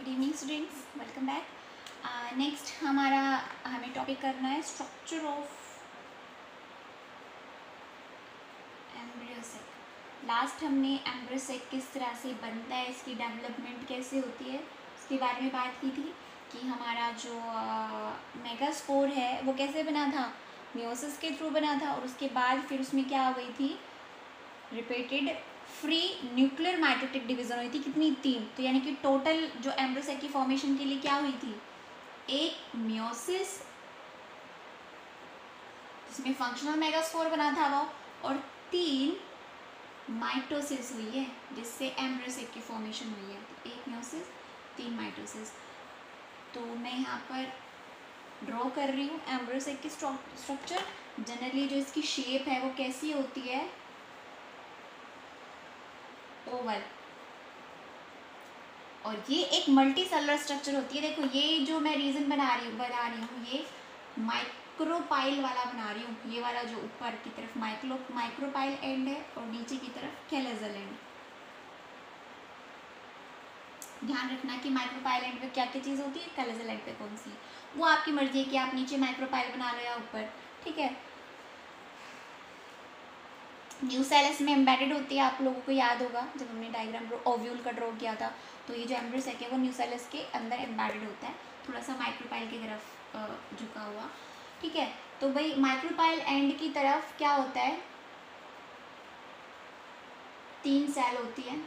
Good evening students, welcome back. Next हमें topic करना है स्ट्रक्चर ऑफ एम्ब्रियोसेक। लास्ट हमने एम्ब्रियोसेक किस तरह से बनता है, इसकी डेवलपमेंट कैसे होती है, उसके बारे में बात की थी कि हमारा जो मेगास्पोर है वो कैसे बना था, मियोसिस के थ्रू बना था, और उसके बाद फिर उसमें क्या हो गई थी, repeated free nuclear mitotic division हुई थी। कितनी? 3। तो यानी कि टोटल जो एम्ब्रियोसेक की फॉर्मेशन के लिए क्या हुई थी, एक मियोसिस जिसमें फंक्शनल मेगास्पोर बना था वो, और 3 माइटोसिस हुई है जिससे एम्ब्रियोसेक की फॉर्मेशन हुई है। तो एक मियोसिस, 3 माइटोसिस। तो मैं यहाँ पर ड्रॉ कर रही हूँ एम्ब्रियोसेक की स्ट्रक्चर। जनरली जो इसकी शेप है वो कैसी होती है, ओवल, और ये एक मल्टी सेलुलर स्ट्रक्चर होती है। देखो ये जो मैं रीजन बना रही हूँ ये माइक्रोपाइल वाला बना रही हूँ। ये वाला जो ऊपर की तरफ माइक्रोपाइल एंड है और नीचे की तरफ कैलेजल एंड। ध्यान रखना कि माइक्रोपाइल एंड पे क्या क्या चीज़ होती है, कैलेजल एंड पे कौन सी, वो आपकी मर्जी है कि आप नीचे माइक्रोपाइल बना लो या ऊपर, ठीक है। न्यूसेलस में एम्बेडेड होती है, आप लोगों को याद होगा जब हमने डायग्राम ओव्यूल का ड्रॉ किया था, तो ये जो एम्ब्रियोसेक है वो न्यूसेलस के अंदर एम्बेडेड होता है, थोड़ा सा माइक्रोपाइल की तरफ झुका हुआ, ठीक है। तो भाई माइक्रोपाइल एंड की तरफ क्या होता है, 3 सेल होती है,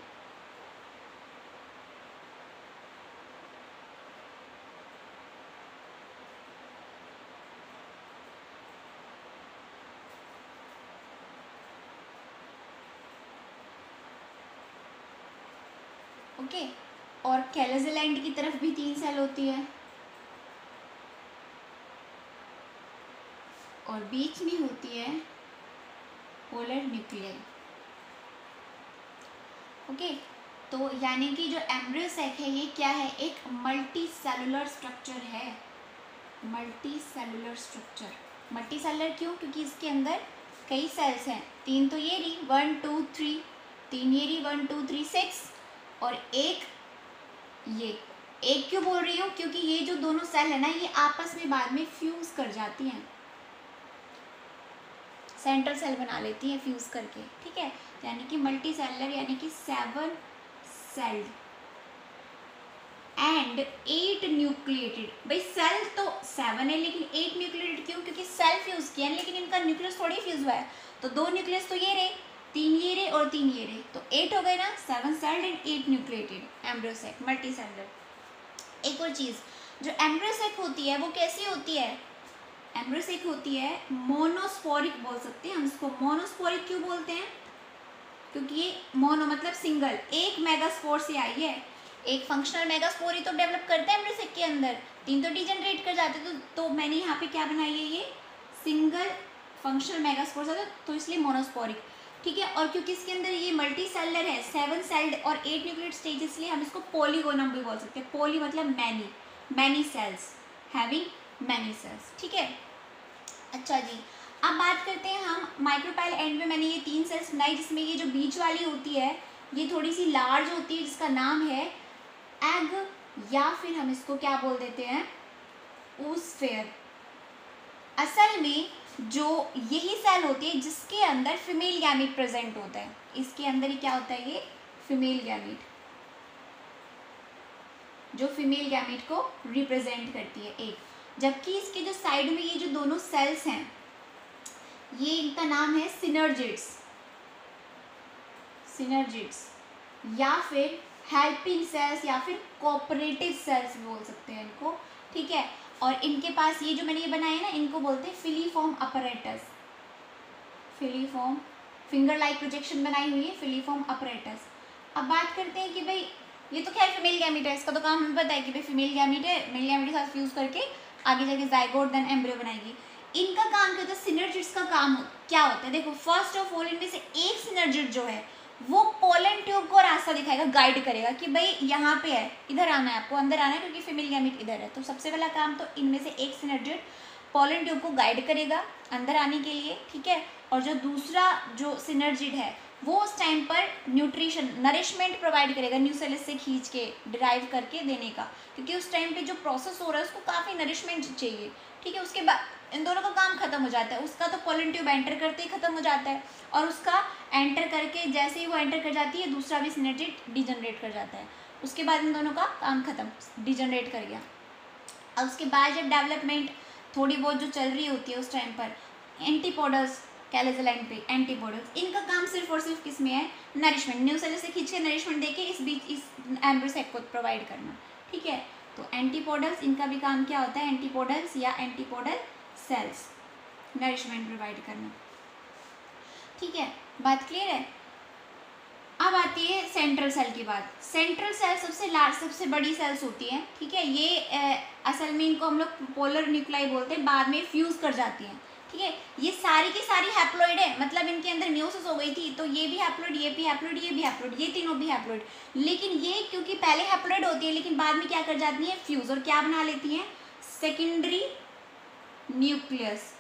ओके। और कैलेजल एंड की तरफ भी 3 सेल होती है, और बीच में होती है पोलर न्यूक्लियर, ओके। तो यानी कि जो एम्ब्रियोसेक है ये क्या है, एक मल्टी सेलुलर स्ट्रक्चर है। Multi cellular structure, multi cellular क्यों, क्योंकि इसके अंदर कई सेल्स हैं। 3 तो ये रही, 1 2 3, 3 ये रही, 1 2 3 6, और एक ये। एक क्यों बोल रही हूँ, क्योंकि ये जो दोनों सेल है ना ये आपस में बाद में फ्यूज कर जाती हैं, सेंट्रल सेल बना लेती हैं फ्यूज करके, ठीक है। यानी कि मल्टी सेलुलर यानी कि 7 सेल्ड एंड 8 न्यूक्लिएटेड। भाई सेल तो 7 है लेकिन 8 न्यूक्लिएटेड क्यों, क्योंकि सेल फ्यूज किया है लेकिन इनका न्यूक्लियस थोड़ी फ्यूज हुआ है। तो 2 न्यूक्लियस तो ये रहे, 3 ये रहे और 3 ये रहे, तो 8 हो गए ना, 7 celled and 8 nucleated embryo sac multi cellular. एक और चीज, जो एम्ब्रियोसेक होती है वो कैसी होती है, एम्ब्रियोसेक होती है मोनोस्पोरिक बोल सकते हैं हम इसको। मोनोस्पोरिक क्यों बोलते हैं, क्योंकि ये मोनो मतलब सिंगल, एक मेगास्पोर से आई है। एक फंक्शनल मेगास्पोर ही तो डेवलप करते हैं एम्ब्रियोसेक के अंदर, 3 तो डिजनरेट कर जाते। तो मैंने यहाँ पे क्या बनाई है, ये सिंगल फंक्शनल मेगास्पोर था, तो इसलिए मोनोस्पोरिक, ठीक है। और क्योंकि इसके अंदर ये मल्टी सेलुलर है, 7 सेल्ड और 8 न्यूक्लिएटेड स्टेज, इसलिए हम इसको पोलीगोनम भी बोल सकते हैं। पोली मतलब many cells, having many cells, ठीक है। अच्छा जी, अब बात करते हैं हम माइक्रोपाइल एंड में। मैंने ये 3 सेल्स बनाई जिसमें ये जो बीच वाली होती है ये थोड़ी सी लार्ज होती है, जिसका नाम है एग, या फिर हम इसको क्या बोल देते हैं, oosphere। असल में जो यही सेल होती है जिसके अंदर फीमेल गैमीट प्रेजेंट होता है, इसके अंदर ही क्या होता है, ये फीमेल गैमीट, जो फीमेल गैमीट को रिप्रेजेंट करती है एक। जबकि इसके जो साइड में ये जो दोनों सेल्स हैं ये इनका नाम है सिनर्जिड्स, या फिर हेल्पिंग सेल्स या फिर कोऑपरेटिव सेल्स बोल सकते हैं इनको, ठीक है। और इनके पास ये जो मैंने ये बनाया है ना, इनको बोलते हैं filiform apparatus, filiform finger like projection बनाई हुई है, फिलीफॉर्म अपरेटस। अब बात करते हैं कि भाई ये तो खैर फीमेल गैमीट है, इसका तो काम हमें पता है कि भाई फीमेल गैमीट है, मेल गैमीट के साथ फ्यूज करके आगे जाके जाइगोट देन एम्ब्रियो बनाएगी। इनका काम क्या होता है, सिनर्जिड्स का काम क्या होता है, देखो फर्स्ट ऑफ ऑल इनमें से एक सिनर्जिड जो है वो पोलन ट्यूब को रास्ता दिखाएगा, गाइड करेगा कि भाई यहाँ पे है, इधर आना है आपको, अंदर आना है, क्योंकि फीमेल गैमीट इधर है। तो सबसे पहला काम तो इनमें से एक सिनर्जिड पोलन ट्यूब को गाइड करेगा अंदर आने के लिए, ठीक है। और जो दूसरा जो सिनर्जिड है वो उस टाइम पर न्यूट्रिशन नरिशमेंट प्रोवाइड करेगा न्यूसेलस से खींच के डिराइव करके देने का, क्योंकि उस टाइम पे जो प्रोसेस हो रहा है उसको काफ़ी नरिशमेंट चाहिए। ठीक है, उसके बाद इन दोनों का काम खत्म हो जाता है। उसका तो पोलन ट्यूब एंटर करते ही खत्म हो जाता है, और उसका एंटर करके जैसे ही वो एंटर कर जाती है दूसरा भी सिनेर्जिड डिजनरेट कर जाता है। उसके बाद इन दोनों का काम खत्म, डिजनरेट कर गया। और उसके बाद जब डेवलपमेंट थोड़ी बहुत जो चल रही होती है उस टाइम पर एंटीपोडल्स कैलोज़ल एंड पे एंटीपोडल्स, इनका काम सिर्फ और सिर्फ किस में है, नरिशमेंट, न्यूसेलस से खींच के नरिशमेंट देके इस बीच इस एम्ब्रियोसेक को प्रोवाइड करना। ठीक है, तो एंटीपोडल्स इनका भी काम क्या होता है, एंटीपोडल्स या एंटीपोडल सेल्स नरिशमेंट प्रोवाइड करना। ठीक है, बात क्लियर है। अब आती है सेंट्रल सेल की बात। सेंट्रल सेल सबसे लार्ज सबसे बड़ी सेल्स होती हैं। ठीक है, ये असल में इनको हम लोग पोलर न्यूक्लाई बोलते हैं, बाद में फ्यूज कर जाती हैं। ठीक है, ये सारी की सारी हैप्लॉइड है, मतलब इनके अंदर मियोसिस हो गई थी तो ये भी हैप्लॉइड, ये भी हैप्लॉइड, ये भी हैप्लॉइड, ये तीनों भी हैप्लॉइड। लेकिन ये क्योंकि पहले हैप्लॉइड होती है लेकिन बाद में क्या कर जाती है, फ्यूज, और क्या बना लेती हैं, सेकेंडरी न्यूक्लियस,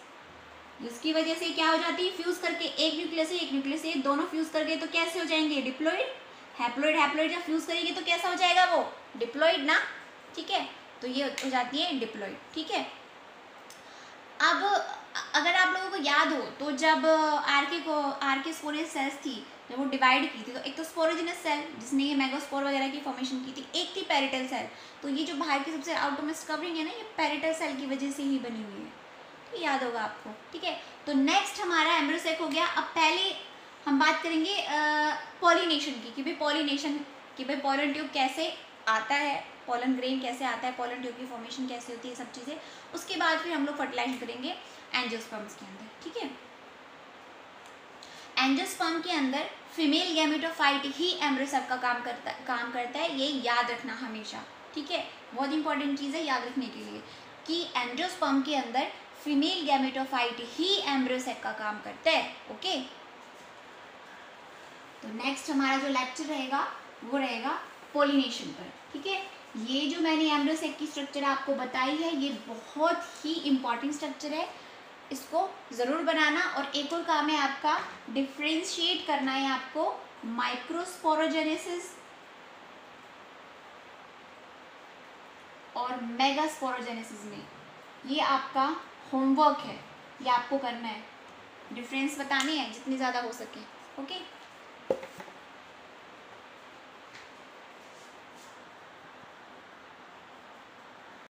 जिसकी वजह से क्या हो जाती है, फ्यूज करके एक न्यूक्लियस से एक न्यूक्लियस से दोनों फ्यूज करके तो कैसे हो जाएंगे, डिप्लॉइड। हैप्लॉइड हैप्लॉइड जब फ्यूज करेगी तो कैसा हो जाएगा वो, डिप्लॉइड ना। ठीक है, तो ये हो जाती है डिप्लॉइड। ठीक है, अब अगर आप लोगों को याद हो तो जब आर्के स्पोरेज सेल्स थी, जब वो डिवाइड की थी तो एक तो स्पोरोजिनस सेल जिसने ये मेगास्पोर वगैरह की फॉर्मेशन की थी, एक थी पेरिटल सेल। तो ये जो बाहर की सबसे आउटरमोस्ट कवरिंग है ना, ये पेरिटल सेल की वजह से ही बनी हुई है, तो याद होगा आपको। ठीक है, तो नेक्स्ट हमारा एम्ब्रियोसेक हो गया। अब पहले हम बात करेंगे पॉलिनेशन की, कि भाई पॉलिनेशन, कि भाई पोलन ट्यूब कैसे आता है, पोलन ग्रेन कैसे आता है, पोलन ट्यूब की फॉर्मेशन कैसे होती है, सब चीज़ें। उसके बाद फिर हम लोग फर्टिलाइज करेंगे एंजियोस्पर्म्स के अंदर। ठीक है, एंजियोस्पर्म के अंदर फीमेल गैमेटोफाइट ही एम्ब्रियोसेक का काम करता है, ये याद रखना हमेशा। ठीक है, बहुत इंपॉर्टेंट चीज़ है याद रखने के लिए कि एंजियोस्पर्म के अंदर फीमेल गैमेटोफाइट ही एम्ब्रियोसेक का काम करता है। ओके, तो नेक्स्ट हमारा जो लेक्चर रहेगा वो रहेगा पॉलिनेशन पर। ठीक है, ये जो मैंने एम्ब्रियोसेक की स्ट्रक्चर आपको बताई है ये बहुत ही इंपॉर्टेंट स्ट्रक्चर है, इसको ज़रूर बनाना। और एक और काम है आपका, डिफ्रेंशिएट करना है आपको माइक्रोस्पोरोजेनेसिस और मेगास्पोरोजेनेसिस में। ये आपका होमवर्क है, ये आपको करना है, डिफरेंस बताने हैं जितनी ज़्यादा हो सके। ओके।